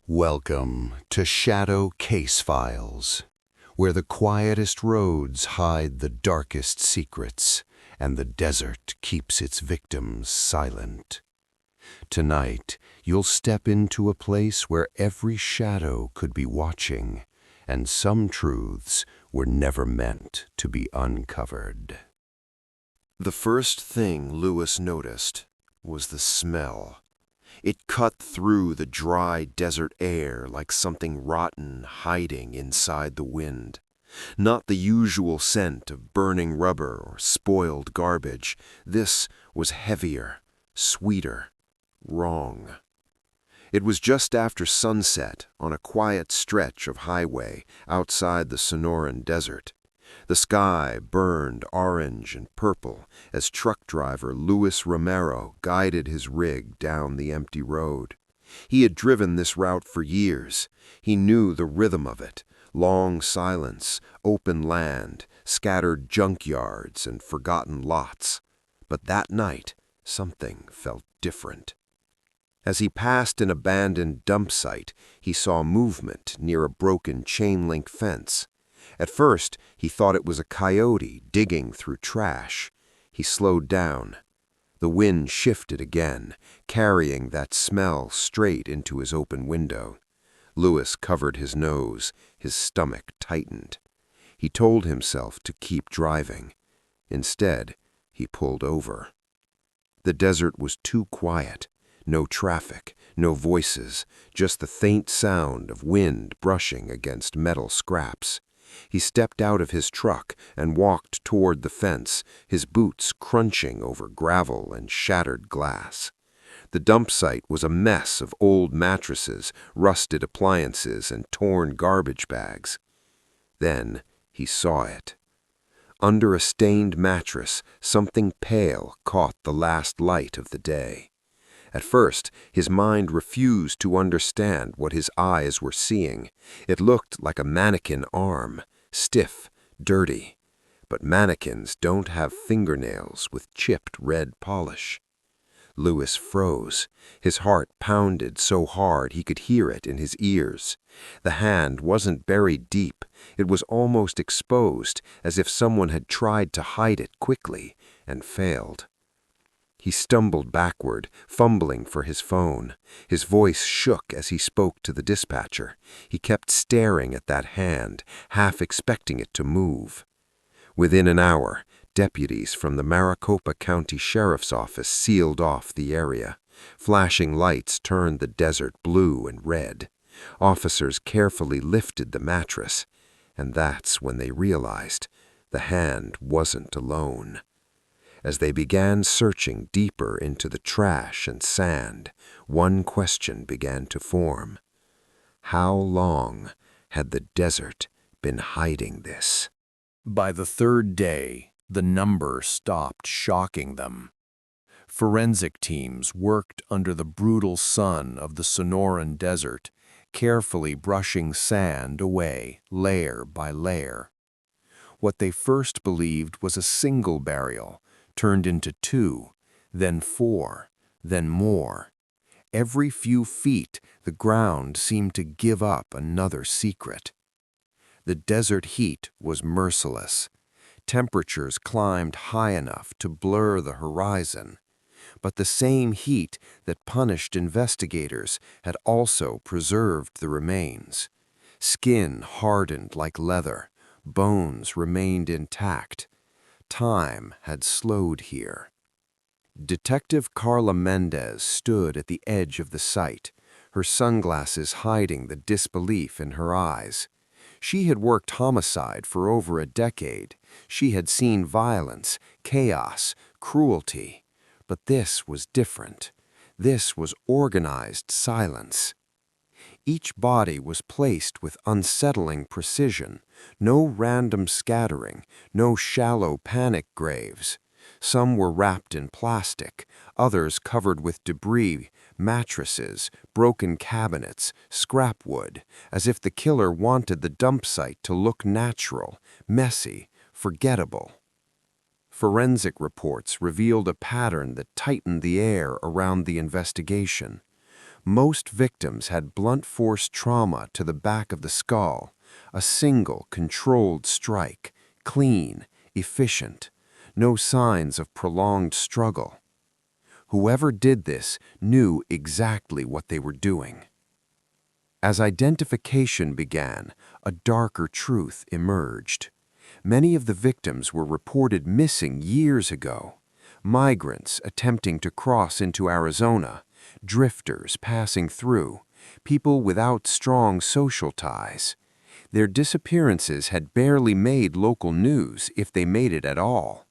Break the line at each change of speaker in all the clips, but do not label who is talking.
Welcome to Shadow Case Files, where the quietest roads hide the darkest secrets and the desert keeps its victims silent. Tonight, you'll step into a place where every shadow could be watching, and some truths were never meant to be uncovered. The first thing Lewis noticed was the smell. It cut through the dry desert air like something rotten hiding inside the wind. Not the usual scent of burning rubber or spoiled garbage. This was heavier, sweeter, wrong. It was just after sunset on a quiet stretch of highway outside the Sonoran Desert. The sky burned orange and purple as truck driver Luis Romero guided his rig down the empty road. He had driven this route for years. He knew the rhythm of it: long silence, open land, scattered junkyards, and forgotten lots. But that night, something felt different. As he passed an abandoned dump site, he saw movement near a broken chain-link fence. At first, he thought it was a coyote digging through trash. He slowed down. The wind shifted again, carrying that smell straight into his open window. Lewis covered his nose, his stomach tightened. He told himself to keep driving. Instead, he pulled over. The desert was too quiet. No traffic, no voices, just the faint sound of wind brushing against metal scraps. He stepped out of his truck and walked toward the fence, his boots crunching over gravel and shattered glass. The dump site was a mess of old mattresses, rusted appliances, and torn garbage bags. Then he saw it. Under a stained mattress, something pale caught the last light of the day. At first, his mind refused to understand what his eyes were seeing. It looked like a mannequin arm, stiff, dirty. But mannequins don't have fingernails with chipped red polish. Lewis froze. His heart pounded so hard he could hear it in his ears. The hand wasn't buried deep. It was almost exposed, as if someone had tried to hide it quickly and failed. He stumbled backward, fumbling for his phone. His voice shook as he spoke to the dispatcher. He kept staring at that hand, half expecting it to move. Within an hour, deputies from the Maricopa County Sheriff's Office sealed off the area. Flashing lights turned the desert blue and red. Officers carefully lifted the mattress, and that's when they realized the hand wasn't alone. As they began searching deeper into the trash and sand, one question began to form. How long had the desert been hiding this?
By the third day, the number stopped shocking them. Forensic teams worked under the brutal sun of the Sonoran Desert, carefully brushing sand away layer by layer. What they first believed was a single burial turned into 2, then 4, then more. Every few feet, the ground seemed to give up another secret. The desert heat was merciless. Temperatures climbed high enough to blur the horizon. But the same heat that punished investigators had also preserved the remains. Skin hardened like leather, bones remained intact. Time had slowed here. Detective Carla Mendez stood at the edge of the site, her sunglasses hiding the disbelief in her eyes. She had worked homicide for over a decade. She had seen violence, chaos, cruelty. But this was different. This was organized silence. Each body was placed with unsettling precision. No random scattering, no shallow panic graves. Some were wrapped in plastic, others covered with debris, mattresses, broken cabinets, scrap wood, as if the killer wanted the dump site to look natural, messy, forgettable. Forensic reports revealed a pattern that tightened the air around the investigation. Most victims had blunt force trauma to the back of the skull, a single controlled strike, clean, efficient, no signs of prolonged struggle. Whoever did this knew exactly what they were doing. As identification began, a darker truth emerged. Many of the victims were reported missing years ago. Migrants attempting to cross into Arizona, drifters passing through, people without strong social ties. Their disappearances had barely made local news, if they made it at all.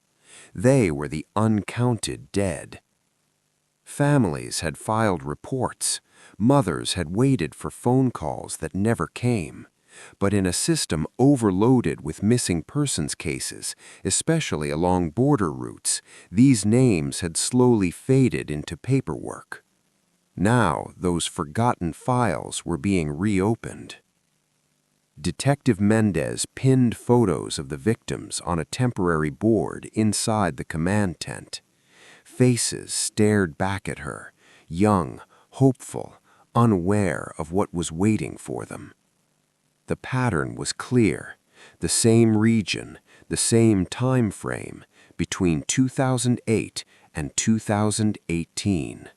They were the uncounted dead. Families had filed reports. Mothers had waited for phone calls that never came. But in a system overloaded with missing persons cases, especially along border routes, these names had slowly faded into paperwork. Now, those forgotten files were being reopened. Detective Mendez pinned photos of the victims on a temporary board inside the command tent. Faces stared back at her, young, hopeful, unaware of what was waiting for them. The pattern was clear, the same region, the same time frame, between 2008 and 2018.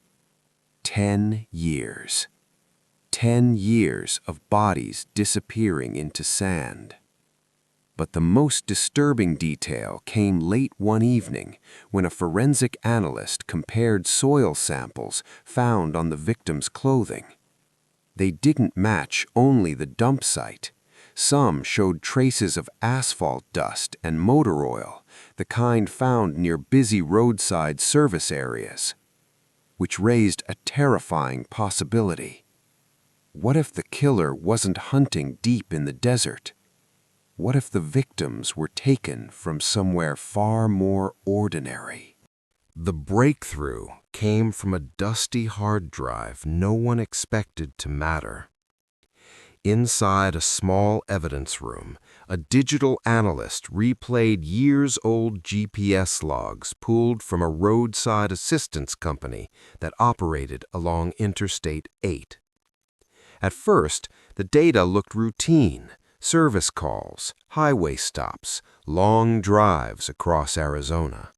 10 years. 10 years of bodies disappearing into sand. But the most disturbing detail came late one evening when a forensic analyst compared soil samples found on the victim's clothing. They didn't match only the dump site. Some showed traces of asphalt dust and motor oil, the kind found near busy roadside service areas, which raised a terrifying possibility. What if the killer wasn't hunting deep in the desert? What if the victims were taken from somewhere far more ordinary? The breakthrough came from a dusty hard drive no one expected to matter. Inside a small evidence room, a digital analyst replayed years-old GPS logs pulled from a roadside assistance company that operated along Interstate 8. At first, the data looked routine: service calls, highway stops, long drives across Arizona.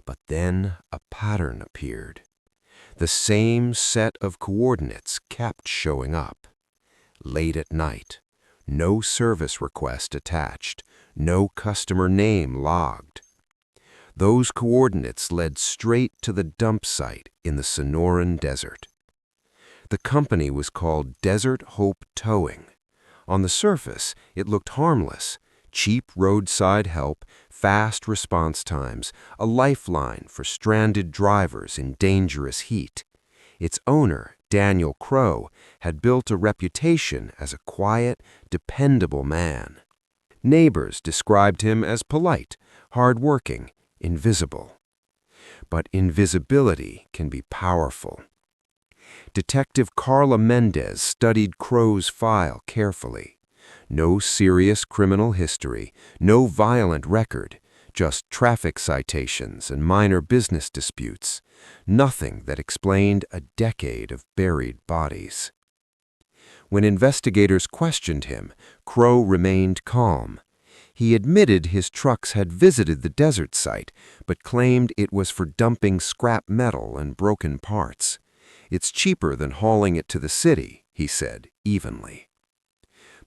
But then a pattern appeared. The same set of coordinates kept showing up. Late at night, no service request attached, no customer name logged. Those coordinates led straight to the dump site in the Sonoran Desert. The company was called Desert Hope Towing. On the surface, it looked harmless: cheap roadside help, fast response times, a lifeline for stranded drivers in dangerous heat. Its owner, Daniel Crowe, had built a reputation as a quiet, dependable man. Neighbors described him as polite, hard-working, invisible. But invisibility can be powerful. Detective Carla Mendez studied Crowe's file carefully. No serious criminal history, no violent record, just traffic citations and minor business disputes. Nothing that explained a decade of buried bodies. When investigators questioned him, Crowe remained calm. He admitted his trucks had visited the desert site, but claimed it was for dumping scrap metal and broken parts. "It's cheaper than hauling it to the city," he said evenly.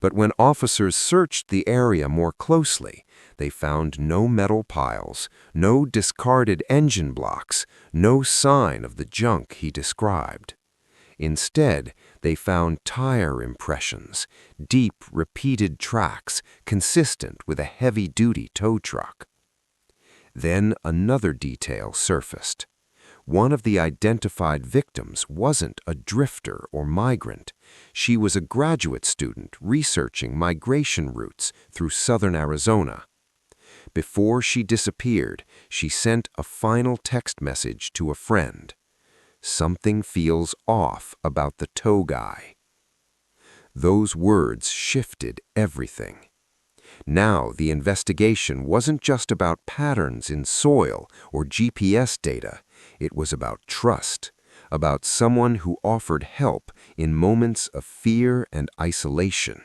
But when officers searched the area more closely, they found no metal piles, no discarded engine blocks, no sign of the junk he described. Instead, they found tire impressions, deep, repeated tracks consistent with a heavy-duty tow truck. Then another detail surfaced. One of the identified victims wasn't a drifter or migrant. She was a graduate student researching migration routes through southern Arizona. Before she disappeared, she sent a final text message to a friend. "Something feels off about the tow guy." Those words shifted everything. Now the investigation wasn't just about patterns in soil or GPS data. It was about trust, about someone who offered help in moments of fear and isolation.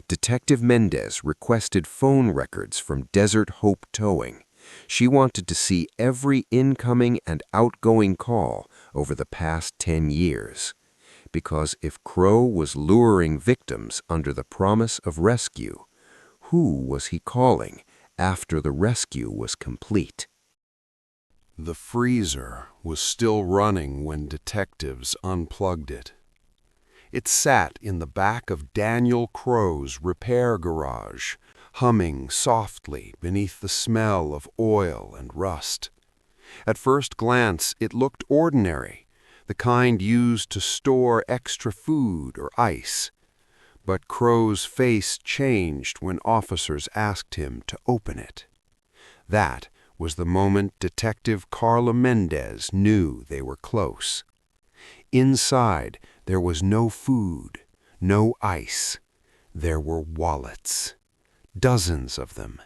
Detective Mendez requested phone records from Desert Hope Towing. She wanted to see every incoming and outgoing call over the past 10 years. Because if Crowe was luring victims under the promise of rescue, who was he calling after the rescue was complete?
The freezer was still running when detectives unplugged it. It sat in the back of Daniel Crowe's repair garage, humming softly beneath the smell of oil and rust. At first glance, it looked ordinary, the kind used to store extra food or ice. But Crowe's face changed when officers asked him to open it. That was the moment Detective Carla Mendez knew they were close. Inside, there was no food, no ice. There were wallets. Dozens of them.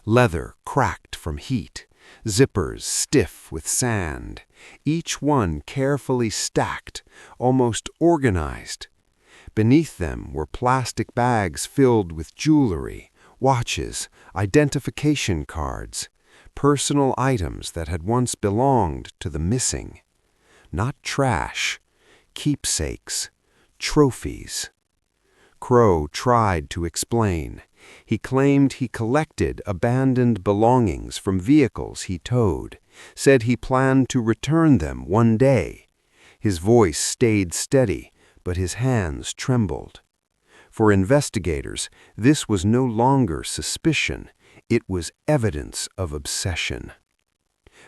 Leather cracked from heat, zippers stiff with sand, each one carefully stacked, almost organized. Beneath them were plastic bags filled with jewelry, watches, identification cards, personal items that had once belonged to the missing. Not trash, keepsakes, trophies. Crowe tried to explain. He claimed he collected abandoned belongings from vehicles he towed, said he planned to return them one day. His voice stayed steady, but his hands trembled. For investigators, this was no longer suspicion, it was evidence of obsession.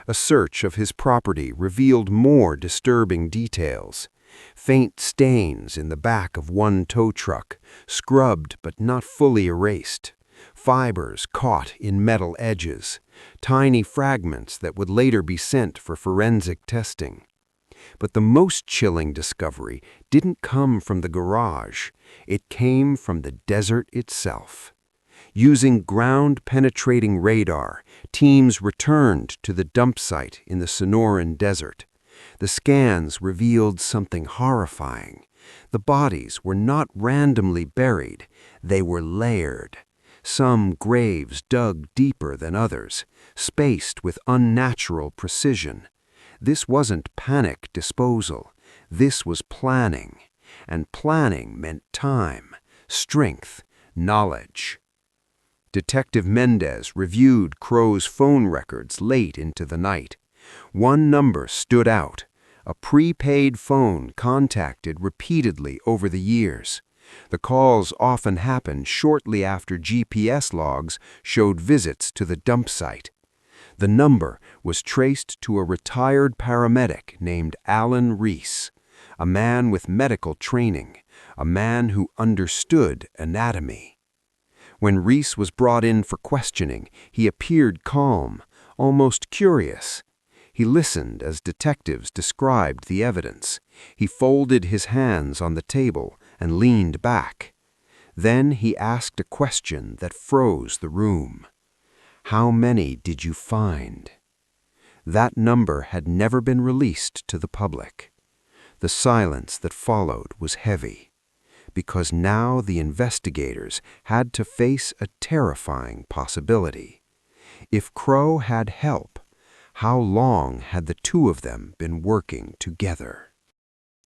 A search of his property revealed more disturbing details. Faint stains in the back of one tow truck, scrubbed but not fully erased. Fibers caught in metal edges. Tiny fragments that would later be sent for forensic testing. But the most chilling discovery didn't come from the garage. It came from the desert itself. Using ground-penetrating radar, teams returned to the dump site in the Sonoran Desert. The scans revealed something horrifying. The bodies were not randomly buried, they were layered. Some graves dug deeper than others, spaced with unnatural precision. This wasn't panic disposal, this was planning. And planning meant time, strength, knowledge. Detective Mendez reviewed Crowe's phone records late into the night. One number stood out, a prepaid phone contacted repeatedly over the years. The calls often happened shortly after GPS logs showed visits to the dump site. The number was traced to a retired paramedic named Reese, a man with medical training, a man who understood anatomy. When Reese was brought in for questioning, he appeared calm, almost curious. He listened as detectives described the evidence. He folded his hands on the table and leaned back. Then he asked a question that froze the room. "How many did you find?" That number had never been released to the public. The silence that followed was heavy, because now the investigators had to face a terrifying possibility. If Crowe had help, how long had the two of them been working together?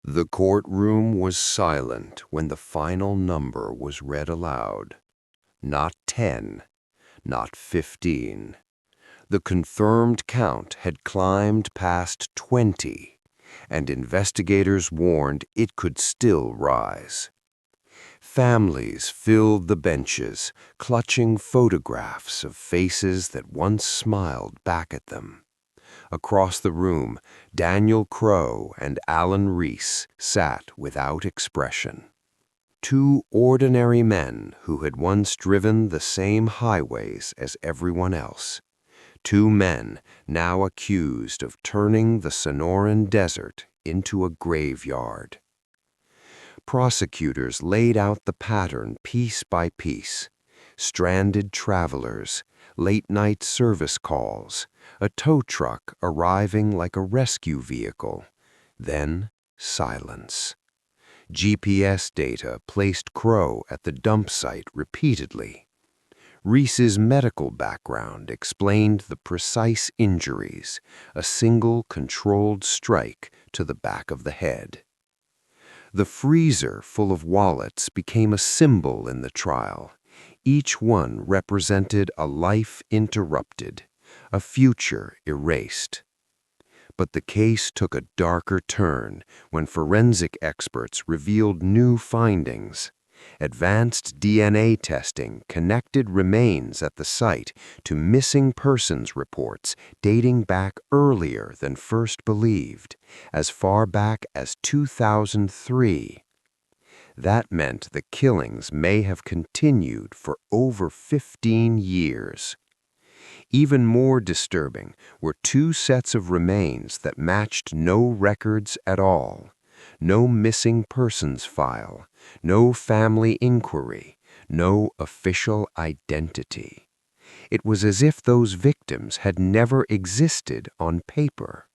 The courtroom was silent when the final number was read aloud. Not 10, not 15. The confirmed count had climbed past 20, and investigators warned it could still rise. Families filled the benches, clutching photographs of faces that once smiled back at them. Across the room, Daniel Crowe and Reese sat without expression. Two ordinary men who had once driven the same highways as everyone else. Two men now accused of turning the Sonoran Desert into a graveyard. Prosecutors laid out the pattern piece by piece. Stranded travelers, late-night service calls, a tow truck arriving like a rescue vehicle, Then silence. GPS data placed Crowe at the dump site repeatedly. Reese's medical background explained the precise injuries, a single controlled strike to the back of the head. The freezer full of wallets became a symbol in the trial. Each one represented a life interrupted, a future erased. But the case took a darker turn when forensic experts revealed new findings. Advanced DNA testing connected remains at the site to missing persons reports dating back earlier than first believed, as far back as 2003. That meant the killings may have continued for over 15 years. Even more disturbing were two sets of remains that matched no records at all. No missing persons file, no family inquiry, no official identity. It was as if those victims had never existed on paper.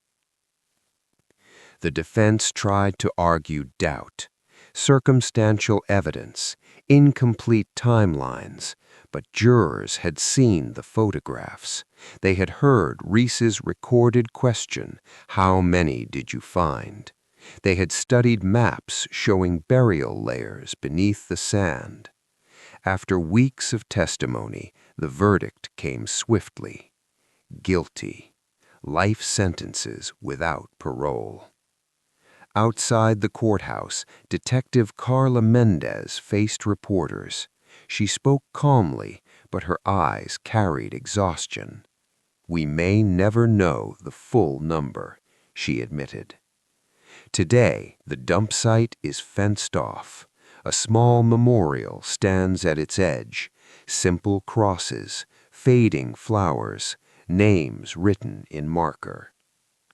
The defense tried to argue doubt, circumstantial evidence, incomplete timelines, but jurors had seen the photographs. They had heard Reese's recorded question, "How many did you find?" They had studied maps showing burial layers beneath the sand. After weeks of testimony, the verdict came swiftly. Guilty. Life sentences without parole. Outside the courthouse, Detective Carla Mendez faced reporters. She spoke calmly, but her eyes carried exhaustion. "We may never know the full number," she admitted. Today, the dump site is fenced off. A small memorial stands at its edge. Simple crosses, fading flowers, names written in marker.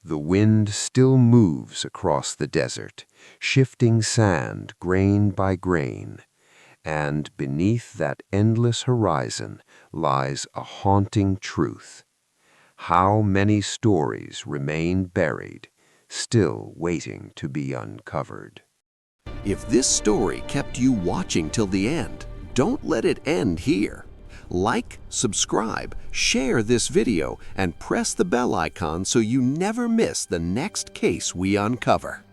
The wind still moves across the desert, shifting sand grain by grain. And beneath that endless horizon lies a haunting truth. How many stories remain buried, still waiting to be uncovered.
If this story kept you watching till the end, don't let it end here. Like, subscribe, share this video, and press the bell icon so you never miss the next case we uncover.